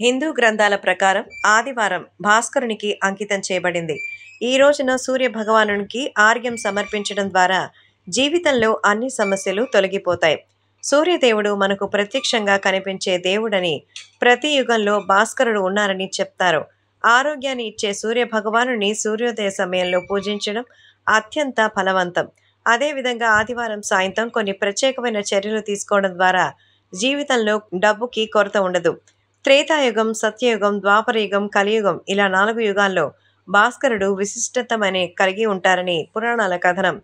హిందూ గ్రంథాల ప్రకారం ఆదివారం భాస్కరునికి అంకితం చేయబడింది. ఈ రోజున సూర్య భగవానునికి ఆర్ఘ్యం సమర్పించడం ద్వారా జీవితంలో అన్ని సమస్యలు తొలగిపోతాయి. సూర్యదేవుడు మనకు ప్రత్యక్షంగా కనిపించే దేవుడని, ప్రతి యుగంలో భాస్కరుడు ఉన్నారని చెప్తారు. ఆరోగ్యాన్ని ఇచ్చే సూర్య భగవానుని సూర్యోదయ సమయంలో పూజించడం అత్యంత ఫలవంతం. అదేవిధంగా ఆదివారం సాయంత్రం కొన్ని ప్రత్యేకమైన చర్యలు తీసుకోవడం ద్వారా జీవితంలో డబ్బుకి కొరత ఉండదు. త్రేతాయుగం, సత్యయుగం, ద్వాపరయుగం, కలియుగం ఇలా 4 యుగాల్లో భాస్కరుడు విశిష్టతమని కలిగి ఉంటారని పురాణాల కథనం.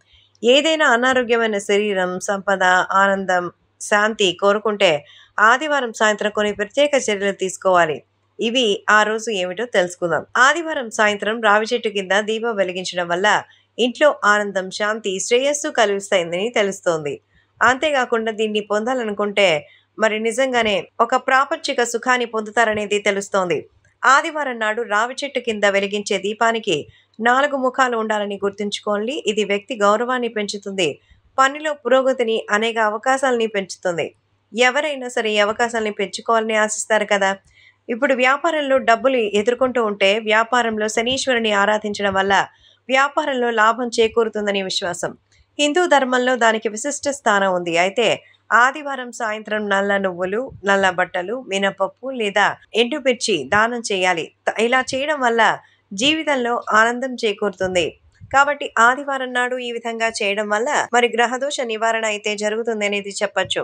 ఏదైనా అనారోగ్యమైన శరీరం, సంపద, ఆనందం, శాంతి కోరుకుంటే ఆదివారం సాయంత్రం కొన్ని ప్రత్యేక చర్యలు తీసుకోవాలి. ఇవి ఆ రోజు ఏమిటో తెలుసుకుందాం. ఆదివారం సాయంత్రం రావి చెట్టు కింద దీపం వెలిగించడం వల్ల ఇంట్లో ఆనందం, శాంతి, శ్రేయస్సు కలిగిస్తాయని తెలుస్తోంది. అంతేకాకుండా దీన్ని పొందాలనుకుంటే మరి నిజంగానే ఒక ప్రాపంచిక సుఖాన్ని పొందుతారనేది తెలుస్తోంది. ఆదివారం నాడు రావి చెట్టు కింద వెలిగించే దీపానికి 4 ముఖాలు ఉండాలని గుర్తుంచుకోండి. ఇది వ్యక్తి గౌరవాన్ని పెంచుతుంది, పనిలో పురోగతిని, అనేక అవకాశాలని పెంచుతుంది. ఎవరైనా సరే ఈ అవకాశాలని పెంచుకోవాలని ఆశిస్తారు కదా. ఇప్పుడు వ్యాపారంలో డబ్బులు ఎదుర్కొంటూ ఉంటే వ్యాపారంలో శనీశ్వరుని ఆరాధించడం వల్ల వ్యాపారంలో లాభం చేకూరుతుందని విశ్వాసం. హిందూ ధర్మంలో దానికి విశిష్ట స్థానం ఉంది. అయితే ఆదివారం సాయంత్రం నల్ల నువ్వులు, నల్ల బట్టలు, మినపప్పు లేదా ఎండుమిర్చి దానం చేయాలి. ఇలా చేయడం వల్ల జీవితంలో ఆనందం చేకూరుతుంది. కాబట్టి ఆదివారం నాడు ఈ విధంగా చేయడం వల్ల మరి గ్రహదోష నివారణ అయితే జరుగుతుంది అనేది చెప్పొచ్చు.